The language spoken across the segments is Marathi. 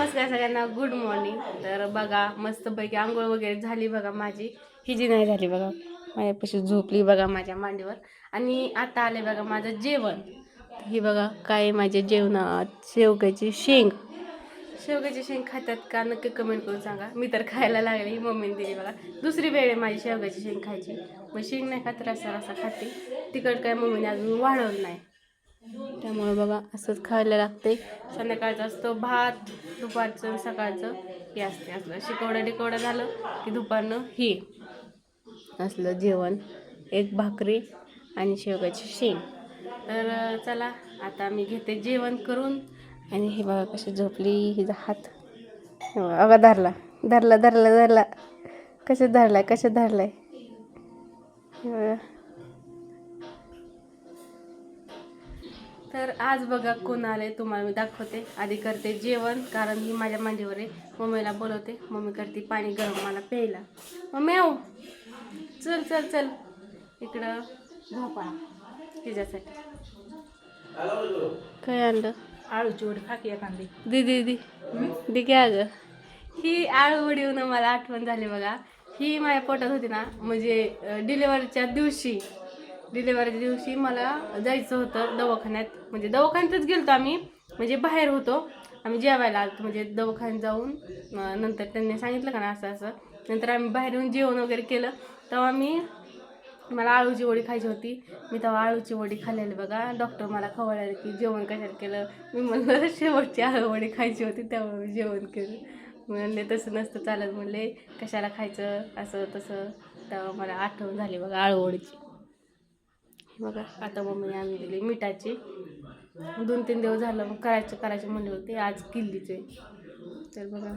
नमस्कार सगळ्यांना, गुड मॉर्निंग. तर बघा मस्तपैकी आंघोळ वगैरे झाली बघा माझी. ही जी नाही झाली बघा, माझ्यापाशी झोपली बघा माझ्या मांडीवर. आणि आता आले बघा माझं जेवण. ही बघा काय माझ्या जेवणात शेवग्याची शेंग. शेवग्याची शेंग खातात का नक्की कमेंट करून सांगा. मी तर खायला लागली, मम्मीने दिली बघा. दुसरी वेळ आहे माझी शेवग्याची शेंग खायची. मग शेंग नाही खात, रसा रसा खाते. तिखट काय मम्मीने अजून वाढवलं नाही, त्यामुळे बघा असंच खायला लागते. संध्याकाळचं असतं भात, दुपारचं सकाळचं हे असते. असलं शिकवडं टिकवडं झालं की दुपारनं हे असलं जेवण, एक भाकरी आणि शेवगाची शेंग. तर चला आता मी घेते जेवण करून. आणि हे बघा कशी झोपली, हिचा हात अगं धरला धरला धरला धरला कसं धरलाय कसं धरलाय. तर आज बघा कोण आले तुम्हाला मी दाखवते. आधी करते जेवण, कारण ही माझ्या मांडीवर आहे. मम्मीला बोलवते, मम्मी करते पाणी गरम मला प्यायला. मम्मी आऊ चल चल चल इकडं झोपा. तिच्यासाठी काय आणलं? आळूची वडी खाकी एखादी दीदी दी दी घ्या ग. ही आळू वडी येऊन मला आठवण झाली बघा. ही माझ्या पोटात होती ना, म्हणजे डिलिव्हरीच्या दिवशी मला जायचं होतं दवाखान्यात. म्हणजे दवाखान्यातच गेलतो आम्ही, म्हणजे बाहेर होतो आम्ही जेवायला आलतो. म्हणजे दवाखान्यात जाऊन नंतर त्यांनी सांगितलं का ना असं असं, नंतर आम्ही बाहेर येऊन जेवण वगैरे केलं. तेव्हा मला आळूची वडी खायची होती. मी तेव्हा आळूची वडी खाल्लेली बघा. डॉक्टर मला खवळले की जेवण कशाला केलं. मी म्हणलं शेवटची आळू वडी खायची होती त्यामुळे मी जेवण केलं. म्हणले तसं नसतं चालत, म्हणले कशाला खायचं असं तसं. तेव्हा मला आठवण झाली बघा आळू वडीची. बघा आता मम्मीने आणून दिली मिठाची. 2-3 दिवस झालं मग करायची म्हणली होती, आज किल्लीच आहे. तर बघा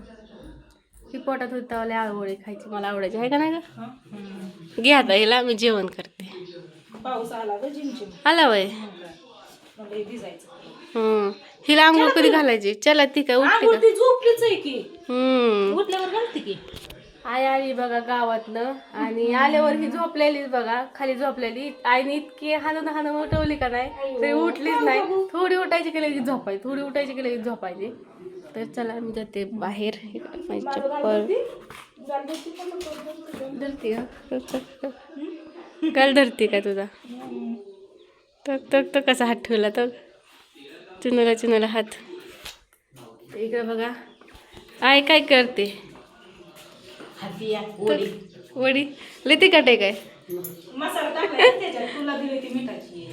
ही पोटात होती तेव्हा आळू वडी खायची मला आवडायची आहे का नाही का. घे आता हिला, मी जेवण करते. पाऊस आला ग झिमझिम आला वय. हिला आंघोळ कधी घालायची? चला ती काय उठली का? ती झोपलीच आहे की उठल्यावर घालते की. आई आली बघा गावातनं, आणि आल्यावर ही झोपलेलीच बघा, खाली झोपलेली. आईने इतकी हाणून उठवली का नाही तरी उठलीच नाही. थोडी उठायची की लगेच झोपायची, थोडी उठायची की लगेच झोपायची. तर चला मी जाते बाहेर. माझी चप्पल धरते काल धरते का तुझा? तर कसा हात ठेवला तर चुनला हात. इकडे बघा आई काय करते. वडी लय तिखट आहे काय?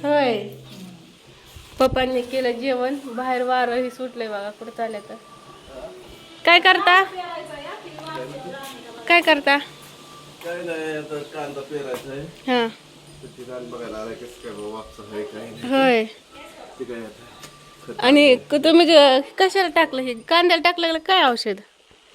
होय. पप्पांनी केलं जेवण. बाहेर वारंही सुटलंय बघा. कुठं चालले तर काय करता काय करता? काय नाही, आता कांदा पेरायचा आहे. हां बघायला आलाय कसं काय वापस आहे काय होय. ते काय आता आणि तुम्ही कशाला टाकलं हे? कांद्याला टाकलं काय औषध?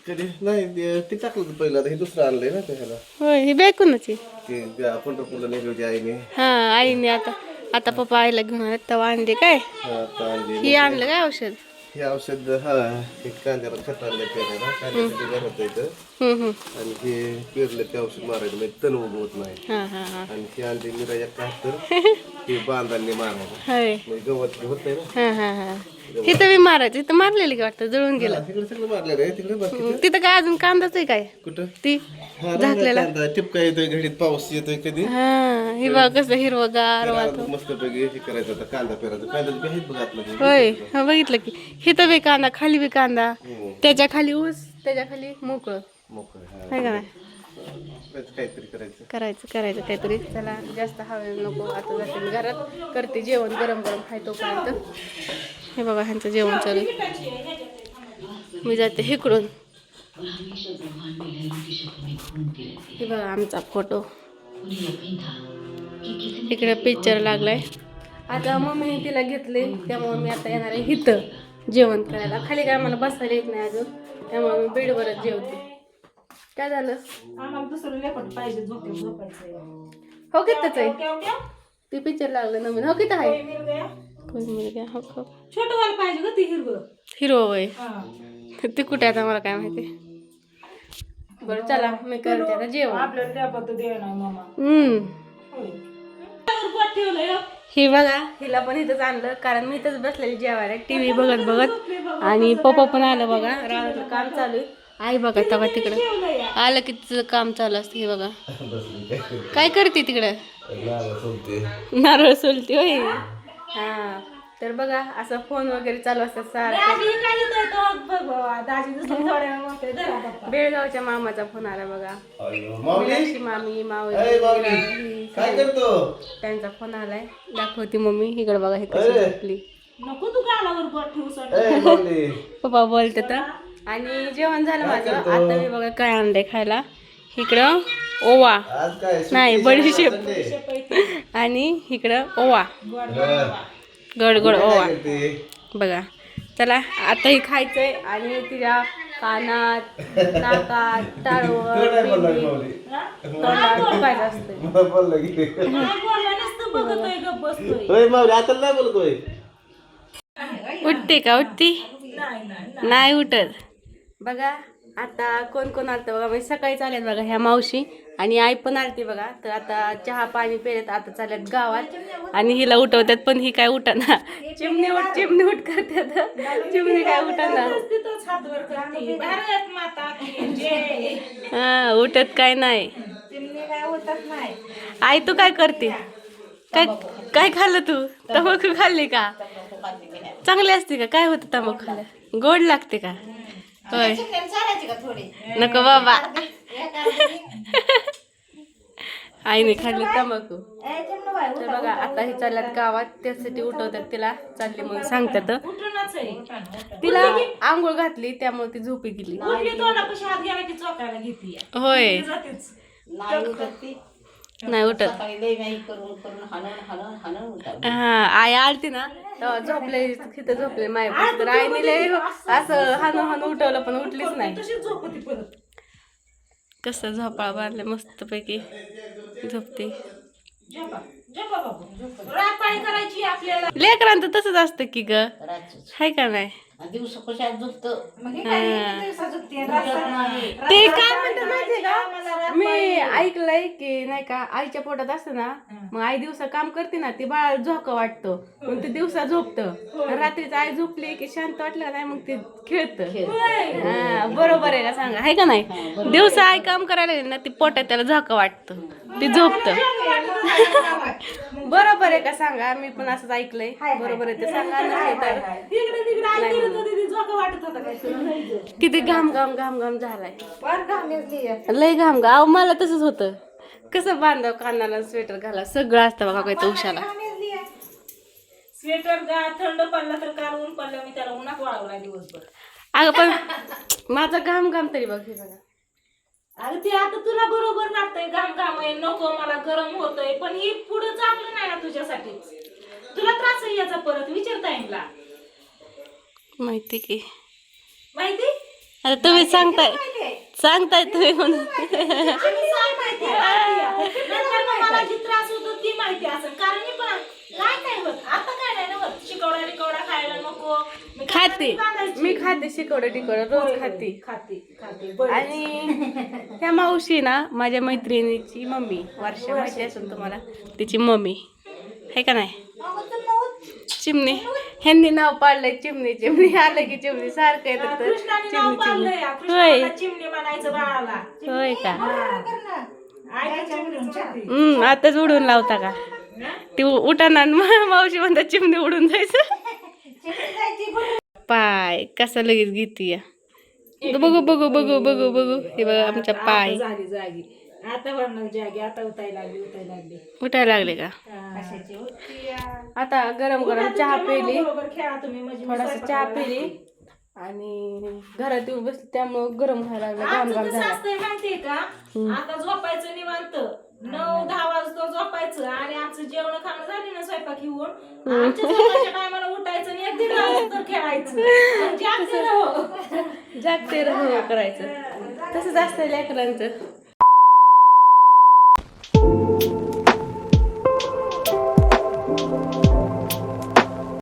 कधी नाही ते टाकलं होतं पहिलं, आता हे दुसरं आणलंय ना त्याला. होय ही बॅकूनच आहे. ते पंढरपूरला नेली होती आईने. हां आईने आता पप्पा आईला घेऊन आले तेव्हा आणले काय. आता आणली ही आणलं काय औषध? हे औषध. हा हे कांद्याला खत आणलं पेरायला, कांद्याचं घर होतं इथं. आणि हे पेरलं ते औषध मारायचं म्हणजे तण उगवत नाही. हां हां हां आणि हे आणली मिराया तर ते बांधांनी मारायचं होय. म्हणजे गवत होत नाही ना. हां हां हां तिथं मी मारायचं. इथं मारलेली का वाटतं, जळून गेलं. तिकडे सगळं मारलेलं आहे तिकडे बाकी. तिथं काय अजून कांदाच आहे काय कुठं ती हा झाकलेला? कांदा टिपका येतोय, घडीत पाऊस येतोय कधी. हां हे बघ कसं हिरवगार वाटतं. मस्त पैकी हे करायचं आता कांदा पेरायचं. कांदा बी आहेत बघ आतमध्ये. होय हा बघितलं की. हिथं बी कांदा, खाली बी कांदा, त्याच्या खाली ऊस, त्याच्या खाली मोकळं मोकळं हा. आहे का नाही. काहीतरी करायचं. करायचं काहीतरी. चला जास्त हवे नको. आता जाते मी घरात, करते जेवण गरम खाय तोपर्यंत. हे बघा ह्यांचं जेवण चालू. मी जाते इकडून. हे बघा आमचा फोटो. इकडे पिक्चर लागलाय. आता मम्मीने तिला घेतले त्यामुळे मी आता येणार आहे इथं जेवण करायला. खाली काय मला बसायला येत नाही अजून, त्यामुळे मी बेडवरच जेवते. काय झालं? आम्हाला दुसरं लेपट पाहिजे झोपायचं. हो कितच आहे ते पिक्चर लागलं नवीन. हो किती आहे कोण मुलगा? हो हो छोटं वाल पाहिजे ग, ती हिरवं हिरो वय. ते कुठे आता मला काय माहिती. बरं चला मी करते आता जेवण. आपल्याला त्या पद्धत दे नाही मामा. हम्म ठेवलंय ही बघा हिला पण इथंच आणलं कारण मी इथंच बसलेली जेवायला टीव्ही बघत बघत आणि पप्पा पण आलं बघा रानातलं काम चालू आहे. आई बघा तेव्हा तिकडं आलं की तिचं काम चालू असतं. हे बघा काय करते तिकडं नारळ सोलते होय. हा तर बघा असं फोन वगैरे चालू असतात सारखं. बेळगावच्या मामाचा फोन आला बघा. मीनाक्षी मामी मावली काय करतो त्यांचा फोन आलाय. दाखवती मम्मी इकडे बघा हे कशी झोपली. नको तू गालावर बोट ठेवू पप्पा बोलते तर. आणि जेवण झालं माझं. आता मी बघा काय आणलंय खायला. इकडं ओवा नाही बडीशेप आणि इकडं ओवा गोड गोड ओवा बघा. चला आता हे खायचंय आणि तिच्या कानात नाकात टाळवर तोंडात दुखायचं असतंय. बघतोय गप बसतोय. आता नाही बोलतोय. उठते का उठती नाही नाही उठत. बघा आता कोण कोण आलतं बघा. म्हणजे सकाळी चालेल बघा ह्या मावशी आणि आई पण आलती बघा. तर आता चहा पाणी पेलेत. आता चालत गावात आणि हिला उठवतात पण ही काय उठना. चिमणी उठ करतात. चिमणी काय उठना. हा उठत काय नाही. आई तू काय करते. काय काय खाल्लं तू. तंबाखू खाल्ली का. चांगली असते का. काय होतं तंबाखू खाल्लं. गोड लागते का. होय नको बाबा. आईने खाल्ली तंबाखू. तर बघा आता हे चालल्यात गावात त्यासाठी उठवतात तिला. चालली मग सांगतात. तिला आंघोळ घातली त्यामुळे ती झोपी गेली. होय नाही उठत. हा आई आलती ना तेव्हा झोपले तिथं झोपले माय. तर आईने लय असं हाणून हाणून उठवलं पण उठलीच नाही. कसं झोपाळा बांधलं मस्त पैकी झोपते. लेकरांत तसंच असतं की ग हाय का नाही. ते काय म्हणतात माहितीये का. मी ऐकलंय की नाही का आईच्या पोटात असतं ना मग आई दिवसा काम करते ना ती बाळा झोका वाटतो मग ते दिवसा झोपतं. रात्रीच आई झोपली की शांत वाटलं नाही मग ते खेळतं. हा बरोबर आहे का सांगा हाय का नाही. दिवसा आई काम करायला लागली ना ती पोटात त्याला झोका वाटतं ती झोपतं. बरोबर आहे का सांगा. मी पण असंच ऐकलंय. बरोबर आहे ते सांगा नसेल तर. किती घाम घाम घाम घाम झालाय. लय घाम घाम. मला तसंच होतं. कसं बांधावं कानाला स्वेटर घाला सगळं असतं बघा काय उशाला. स्वेटर थंड पडला तर काल ऊन पडलं मी त्याला उन्हात वाळवला दिवसभर. अगं पण माझा घाम घाम तरी बघ हे बघा. अरे ते आता तुला बरोबर वाटतंय घाम घाम आहे नको मला गरम होतंय पण हे पुढे चांगलं नाही ना तुझ्यासाठी. तुला त्रास आहे याचा परत विचार टाइमला माहिती की माहिती. आता तुम्ही सांगताय तुम्ही म्हणून. मला जी त्रास होतो ती माहिती असेल कारण मी पण काय होत आता काय नाही ना होत. शिकवडा खायला नको. मी खाते शिकवडे टिकवडे रोज खाते. आणि त्या मावशी ना माझ्या मैत्रिणीची मम्मी वर्षा माहिती असेल तुम्हाला तिची मम्मी आहे का नाही. चिमणी ह्यांनी नाव पाडलंय चिमणी चिमणी आलं की चिमणी सारखं येतं तर चिमणी होय होय का. आताच उडून लावता का. ती उठाना मावशी म्हणतात चिमणी उडून जायचं. पाय कसा लगेच घेते. बघू बघू बघू बघू बघू हे बघा आमच्या पाय जागी आता वरणार जागी आता उठायला लागली उठायला लागले का. आता गरम गरम चहा पिली थोडासा चहा पिली आणि घरात येऊन बसली त्यामुळं गरम व्हायला लागलं घाम घाम झाला. माहितीये का आता झोपायचं निवांत 9-10 वाजता झोपायचं आणि आमचं जेवण खाणं झाली ना स्वयंपाक घेऊन आमच्या झोपायच्या टायमाला उठायचं आणि 1-1.5 वाजता खेळायचं. जागते रहो करायचं तसंच असतं लेकरांचं.